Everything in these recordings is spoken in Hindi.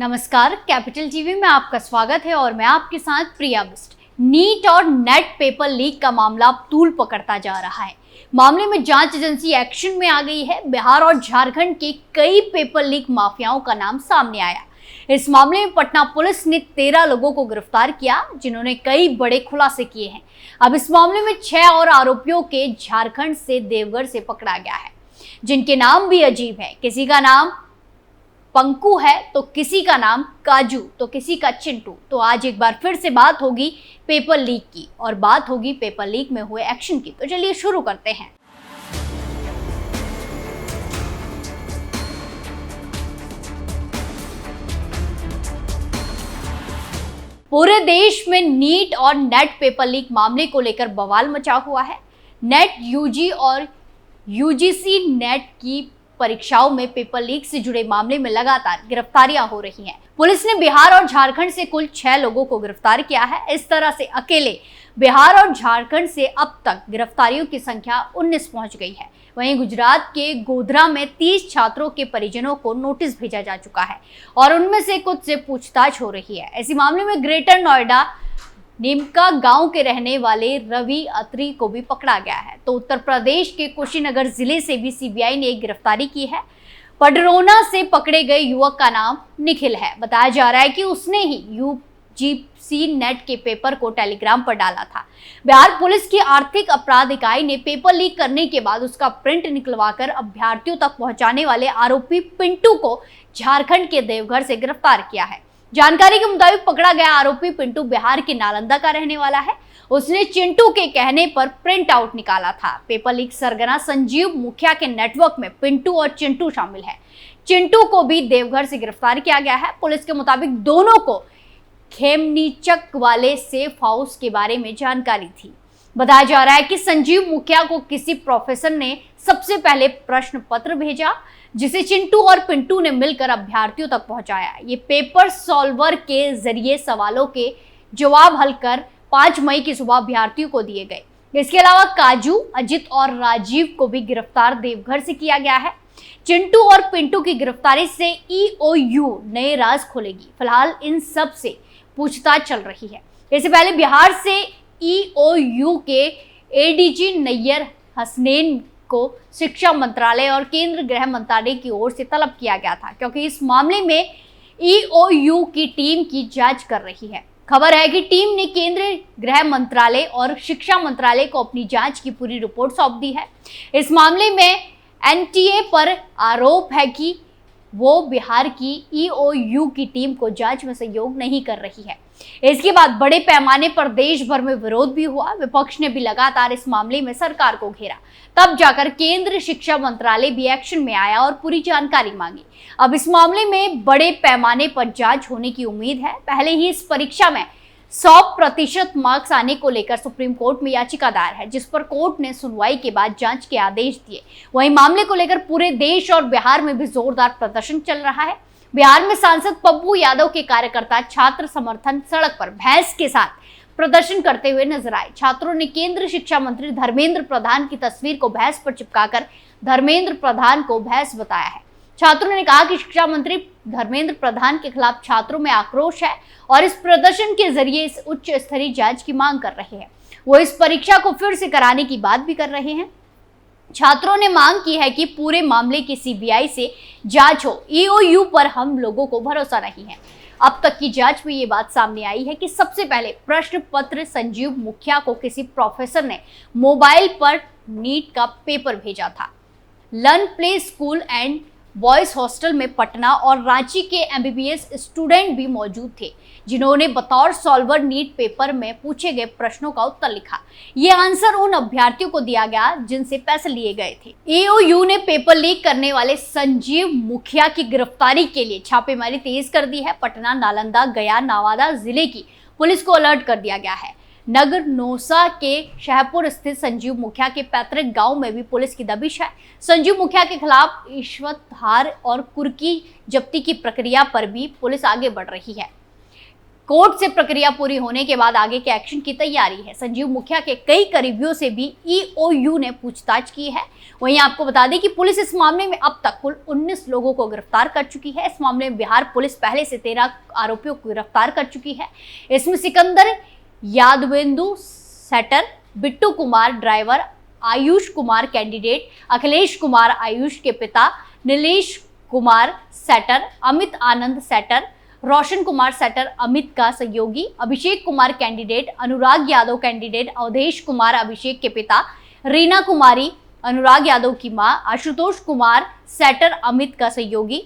नमस्कार, कैपिटल टीवी में आपका स्वागत है और मैं आपके साथ प्रिया बिस्ट। नीट और नेट पेपर लीक का मामला अब तूल पकड़ता जा रहा है। मामले में जांच एजेंसी एक्शन में आ गई है। बिहार और झारखंड के कई पेपर लीक माफियाओं का नाम सामने आया। इस मामले में पटना पुलिस ने 13 लोगों को गिरफ्तार किया, जिन्होंने कई बड़े खुलासे किए हैं। अब इस मामले में 6 और आरोपियों के झारखंड से देवघर से पकड़ा गया है, जिनके नाम भी अजीब है। किसी का नाम पंकु है तो किसी का नाम काजू तो किसी का चिंटू। तो आज एक बार फिर से बात होगी पेपर लीक की और बात होगी पेपर लीक में हुए एक्शन की। तो चलिए शुरू करते हैं। पूरे देश में नीट और नेट पेपर लीक मामले को लेकर बवाल मचा हुआ है। नेट यूजी और यूजीसी नेट की परीक्षाओं में पेपर लीक से जुड़े मामले में लगातार गिरफ्तारियां हो रही हैं। पुलिस ने बिहार और झारखंड से कुल 6 लोगों को गिरफ्तार किया है। इस तरह से अकेले बिहार और झारखंड से अब तक गिरफ्तारियों की संख्या 19 पहुंच गई है। वहीं गुजरात के गोधरा में 30 छात्रों के परिजनों को नोटिस भेजा जा चुका है और उनमें से कुछ से पूछताछ हो रही है। ऐसे मामले में ग्रेटर नोएडा नीमका गांव के रहने वाले रवि अत्री को भी पकड़ा गया है। तो उत्तर प्रदेश के कुशीनगर जिले से भी सीबीआई ने एक गिरफ्तारी की है। पडरौना से पकड़े गए युवक का नाम निखिल है। बताया जा रहा है कि उसने ही यूजीसी नेट के पेपर को टेलीग्राम पर डाला था। बिहार पुलिस की आर्थिक अपराध इकाई ने पेपर लीक करने के बाद उसका प्रिंट निकलवाकर अभ्यर्थियों तक पहुंचाने वाले आरोपी पिंटू को झारखंड के देवघर से गिरफ्तार किया है। जानकारी के मुताबिक पकड़ा गया आरोपी पिंटू बिहार के नालंदा का रहने वाला है। उसने चिंटू के कहने पर प्रिंट आउट निकाला था। पेपर लीक सरगना संजीव मुखिया के नेटवर्क में पिंटू और चिंटू शामिल है। चिंटू को भी देवघर से गिरफ्तार किया गया है। पुलिस के मुताबिक दोनों को खेमनीचक वाले सेफ हाउस के बारे में जानकारी थी। बताया जा रहा है कि संजीव मुखिया को किसी प्रोफेसर ने सबसे पहले प्रश्न पत्र भेजा, जिसे चिंटू और पिंटू ने मिलकर अभ्यर्थियों तक पहुंचाया। ये पेपर सॉल्वर के जरिए सवालों के जवाब हल कर 5 मई की सुबह अभ्यर्थियों को दिए गए। इसके अलावा काजू, अजित और राजीव को भी गिरफ्तार देवघर से किया गया है। चिंटू और पिंटू की गिरफ्तारी से ईओयू नए राज खोलेगी। फिलहाल इन सब से पूछताछ चल रही है। इससे पहले बिहार से ईओयू के एडीजी नैयर हसनैन को शिक्षा मंत्रालय और केंद्र गृह मंत्रालय की ओर से तलब किया गया था, क्योंकि इस मामले में ईओयू की टीम की जांच कर रही है। खबर है कि टीम ने केंद्रीय गृह मंत्रालय और शिक्षा मंत्रालय को अपनी जांच की पूरी रिपोर्ट सौंप दी है। इस मामले में एनटीए पर आरोप है कि वो बिहार की ईओयू की टीम को जांच में सहयोग नहीं कर रही है। इसके बाद बड़े पैमाने पर देश भर में विरोध भी हुआ। विपक्ष ने भी लगातार इस मामले में सरकार को घेरा। तब जाकर केंद्रीय शिक्षा मंत्रालय भी एक्शन में आया और पूरी जानकारी मांगी। अब इस मामले में बड़े पैमाने पर जांच होने की उम्मीद है। पहले ही इस परीक्षा में 100% मार्क्स आने को लेकर सुप्रीम कोर्ट में याचिका दायर है, जिस पर कोर्ट ने सुनवाई के बाद जांच के आदेश दिए। वहीं मामले को लेकर पूरे देश और बिहार में भी जोरदार प्रदर्शन चल रहा है। बिहार में सांसद पप्पू यादव के कार्यकर्ता छात्र समर्थन सड़क पर भैंस के साथ प्रदर्शन करते हुए नजर आए। छात्रों ने केंद्रीय शिक्षा मंत्री धर्मेंद्र प्रधान की तस्वीर को भैंस पर चिपकाकर धर्मेंद्र प्रधान को भैंस बताया है। छात्रों ने कहा कि शिक्षा मंत्री धर्मेंद्र प्रधान के खिलाफ छात्रों में आक्रोश है और इस प्रदर्शन के जरिए इस उच्च स्तरीय जांच की मांग कर रहे हैं। वो इस परीक्षा को फिर से कराने की बात भी कर रहे हैं। छात्रों ने मांग की है कि पूरे मामले की सीबीआई से जांच हो। ईओयू पर हम लोगों को भरोसा नहीं है। अब तक की जांच में ये बात सामने आई है कि सबसे पहले प्रश्न पत्र संजीव मुखिया को किसी प्रोफेसर ने मोबाइल पर नीट का पेपर भेजा था। Learn play school and boys hostel में पटना और रांची के एमबीबीएस स्टूडेंट भी मौजूद थे, जिन्होंने बतौर सॉल्वर नीट पेपर में पूछे गए प्रश्नों का उत्तर लिखा। ये आंसर उन अभ्यर्थियों को दिया गया जिनसे पैसे लिए गए थे। ईओयू ने पेपर लीक करने वाले संजीव मुखिया की गिरफ्तारी के लिए छापेमारी तेज कर दी है। पटना, नालंदा, गया, नवादा जिले की पुलिस को अलर्ट कर दिया गया है। नगर नौसा के शाहपुर स्थित संजीव मुखिया के पैतृक गांव में भी पुलिस की दबिश है। संजीव मुखिया के खिलाफ रिश्वत हार और कुर्की जब्ती की प्रक्रिया पर भी पुलिस आगे बढ़ रही है। कोर्ट से प्रक्रिया पूरी होने के बाद आगे के एक्शन की तैयारी है। संजीव मुखिया के कई करीबियों से भी ईओयू ने पूछताछ की है। वहीं आपको बता दें कि पुलिस इस मामले में अब तक कुल 19 लोगों को गिरफ्तार कर चुकी है। इस मामले में बिहार पुलिस पहले से 13 आरोपियों को गिरफ्तार कर चुकी है। इसमें Sikandar Yadavendu setter, Bittu Kumar driver, Ayush Kumar candidate, Akhilesh Kumar Ayush के पिता, Nilesh Kumar setter, Amit Anand setter, Roshan Kumar setter Amit का सहयोगी, अभिषेक कुमार कैंडिडेट, अनुराग यादव कैंडिडेट, अवधेश कुमार अभिषेक के पिता, रीना कुमारी अनुराग यादव की मां, आशुतोष कुमार सेटर अमित का सहयोगी,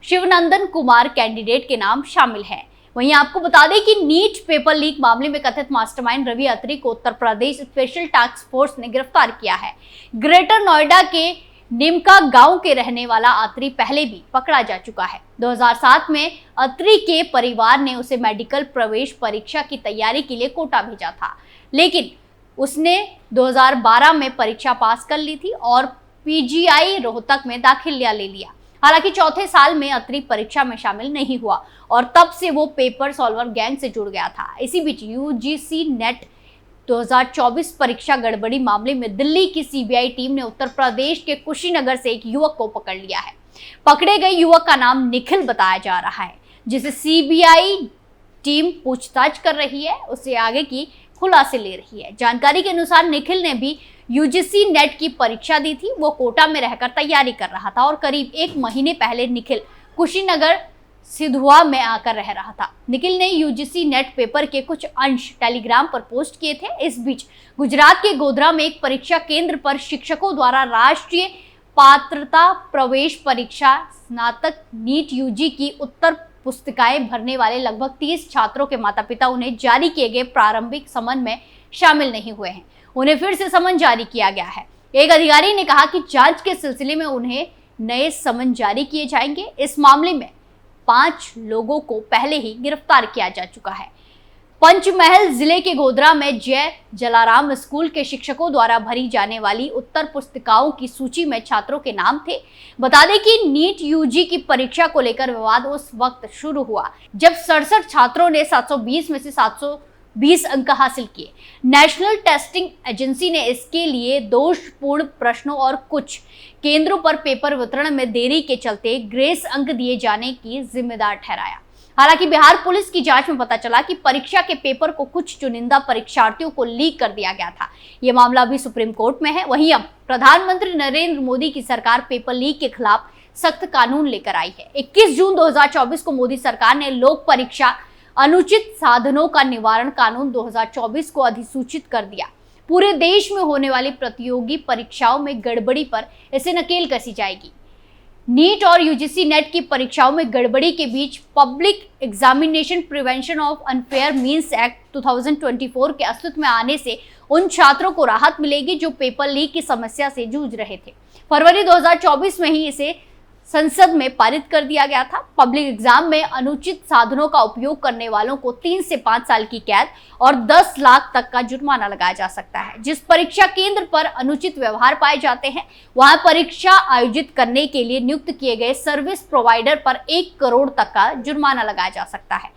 शिवनंदन कुमार कैंडिडेट के नाम शामिल है। वहीं आपको बता दें कि नीट पेपर लीक मामले में कथित मास्टरमाइंड रवि अत्री को Uttar Pradesh special task force ने गिरफ्तार किया है। ग्रेटर नोएडा के निमका गांव के रहने वाला अत्री पहले भी पकड़ा जा चुका है। 2007 में अत्री के परिवार ने उसे मेडिकल प्रवेश परीक्षा की तैयारी के लिए कोटा भेजा था, लेकिन उसने 2012 में परीक्षा पास कर ली थी और पीजीआई रोहतक में दाखिला ले लिया। हालांकि चौथे साल में अत्री परीक्षा में शामिल नहीं हुआ और तब से वो पेपर सॉल्वर गैंग से जुड़ गया था। इसी बीच यूजीसी नेट 2024 परीक्षा गड़बड़ी मामले में दिल्ली की सीबीआई टीम ने उत्तर प्रदेश के कुशीनगर से एक युवक को पकड़ लिया है। पकड़े गए युवक का नाम निखिल बताया जा रहा है, जिसे सीबीआई टीम पूछताछ कर रही है, उससे आगे की खुलासे ले रही है। जानकारी के अनुसार निखिल ने भी यूजीसी नेट की परीक्षा दी थी। वो कोटा में रहकर तैयारी कर रहा था और करीब 1 महीने पहले निखिल कुशीनगर सिधुआ में आकर रह रहा था। निखिल ने यूजीसी नेट पेपर के कुछ अंश टेलीग्राम पर पोस्ट किए थे। इस बीच गुजरात के गोधरा में एक परीक्षा केंद्र पर शिक्षकों द्वारा राष्ट्रीय पात्रता प्रवेश परीक्षा स्नातक नीट यूजी की उत्तर पुस्तिकाएं भरने वाले लगभग 30 छात्रों के माता पिता उन्हें जारी किए गए प्रारंभिक समन में शामिल नहीं हुए हैं। उन्हें फिर से समन जारी किया गया है। एक अधिकारी ने कहा कि जांच के सिलसिले में उन्हें नए समन जारी किए जाएंगे। इस मामले में 5 लोगों को पहले ही गिरफ्तार किया जा चुका है। पंचमहल जिले के गोधरा में जय जलाराम स्कूल के शिक्षकों द्वारा भरी जाने वाली उत्तर पुस्तिकाओं की सूची में छात्रों के नाम थे। बता दें कि नीट यूजी की परीक्षा को लेकर विवाद उस वक्त शुरू हुआ जब 67 छात्रों ने 720 में से 720 अंक हासिल किए। नेशनल टेस्टिंग एजेंसी ने इसके लिए दोषपूर्ण प्रश्नों और कुछ केंद्रों पर पेपर वितरण में देरी के चलते ग्रेस अंक दिए जाने की जिम्मेदार ठहराया। हालांकि बिहार पुलिस की जांच में पता चला कि परीक्षा के पेपर को कुछ चुनिंदा परीक्षार्थियों को लीक कर दिया गया था। यह मामला अभी सुप्रीम कोर्ट में है। वहीं अब प्रधानमंत्री नरेंद्र मोदी की सरकार पेपर लीक के खिलाफ सख्त कानून लेकर आई है। 21 जून 2024 को मोदी सरकार ने लोक परीक्षा अनुचित साधनों का निवारण कानून 2024 को अधिसूचित कर दिया। पूरे देश में होने वाली प्रतियोगी परीक्षाओं में गड़बड़ी पर इसे नकेल कसी जाएगी। नीट और यूजीसी नेट की परीक्षाओं में गड़बड़ी के बीच public examination prevention of unfair means act 2024 के अस्तित्व में आने से उन छात्रों को राहत मिलेगी जो पेपर लीक की समस्या से जूझ रहे थे। फरवरी 2024 में ही इसे संसद में पारित कर दिया गया था। पब्लिक एग्जाम में अनुचित साधनों का उपयोग करने वालों को 3 से 5 साल की कैद और 10 लाख तक का जुर्माना लगाया जा सकता है। जिस परीक्षा केंद्र पर अनुचित व्यवहार पाए जाते हैं वहां परीक्षा आयोजित करने के लिए नियुक्त किए गए सर्विस प्रोवाइडर पर 1 करोड़ तक का जुर्माना लगाया जा सकता है।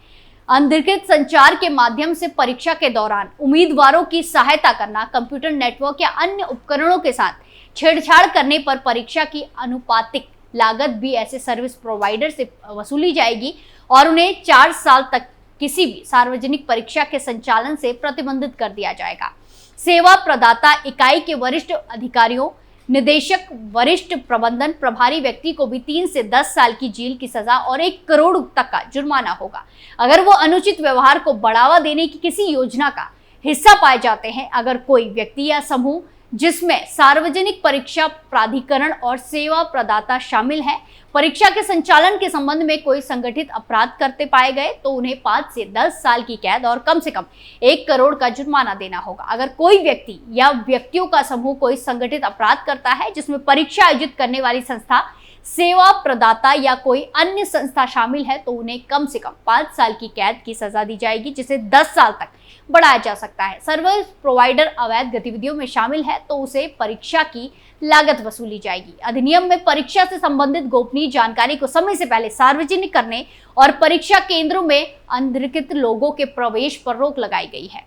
अनधिकृत संचार के माध्यम से परीक्षा के दौरान उम्मीदवारों की सहायता करना, कंप्यूटर नेटवर्क या अन्य उपकरणों के साथ छेड़छाड़ करने पर परीक्षा की अनुपातिक लागत भी ऐसे सर्विस प्रोवाइडर से वसूली जाएगी और उन्हें 4 साल तक किसी भी सार्वजनिक परीक्षा के संचालन से प्रतिबंधित कर दिया जाएगा। सेवा प्रदाता इकाई के वरिष्ठ अधिकारियों, निदेशक, वरिष्ठ प्रबंधन प्रभारी व्यक्ति को भी 3 से 10 साल की जेल की सजा और 1 करोड़ तक का जुर्माना होगा अगर वो अनुचित व्यवहार को बढ़ावा देने की किसी योजना का हिस्सा पाए जाते हैं। अगर कोई व्यक्ति या समूह जिसमें सार्वजनिक परीक्षा प्राधिकरण और सेवा प्रदाता शामिल हैं, परीक्षा के संचालन के संबंध में कोई संगठित अपराध करते पाए गए तो उन्हें 5 से 10 साल की कैद और कम से कम 1 करोड़ का जुर्माना देना होगा। अगर कोई व्यक्ति या व्यक्तियों का समूह कोई संगठित अपराध करता है जिसमें परीक्षा आयोजित करने वाली संस्था, सेवा प्रदाता या कोई अन्य संस्था शामिल है तो उन्हें कम से कम 5 साल की कैद की सजा दी जाएगी, जिसे 10 साल तक बढ़ाया जा सकता है। सर्विस प्रोवाइडर अवैध गतिविधियों में शामिल है तो उसे परीक्षा की लागत वसूली जाएगी। अधिनियम में परीक्षा से संबंधित गोपनीय जानकारी को समय से पहले सार्वजनिक करने और परीक्षा केंद्रों में अनधिकृत लोगों के प्रवेश पर रोक लगाई गई है।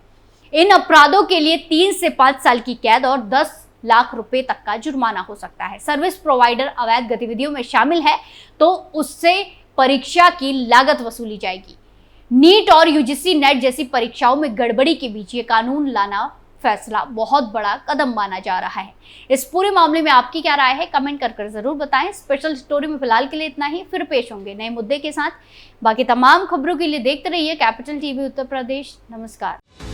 इन अपराधों के लिए 3 से 5 साल की कैद और 10 लाख रुपए तक का जुर्माना हो सकता है। सर्विस प्रोवाइडर अवैध गतिविधियों में शामिल है तो उससे परीक्षा की लागत वसूली जाएगी। नीट और यूजीसी नेट जैसी परीक्षाओं में गड़बड़ी के बीच ये कानून लाना फैसला बहुत बड़ा कदम माना जा रहा है। इस पूरे मामले में आपकी क्या राय है, कमेंट कर जरूर बताएं। स्पेशल स्टोरी में फिलहाल के लिए इतना ही, फिर पेश होंगे नए मुद्दे के साथ। बाकी तमाम खबरों के लिए देखते रहिए कैपिटल टीवी उत्तर प्रदेश। नमस्कार।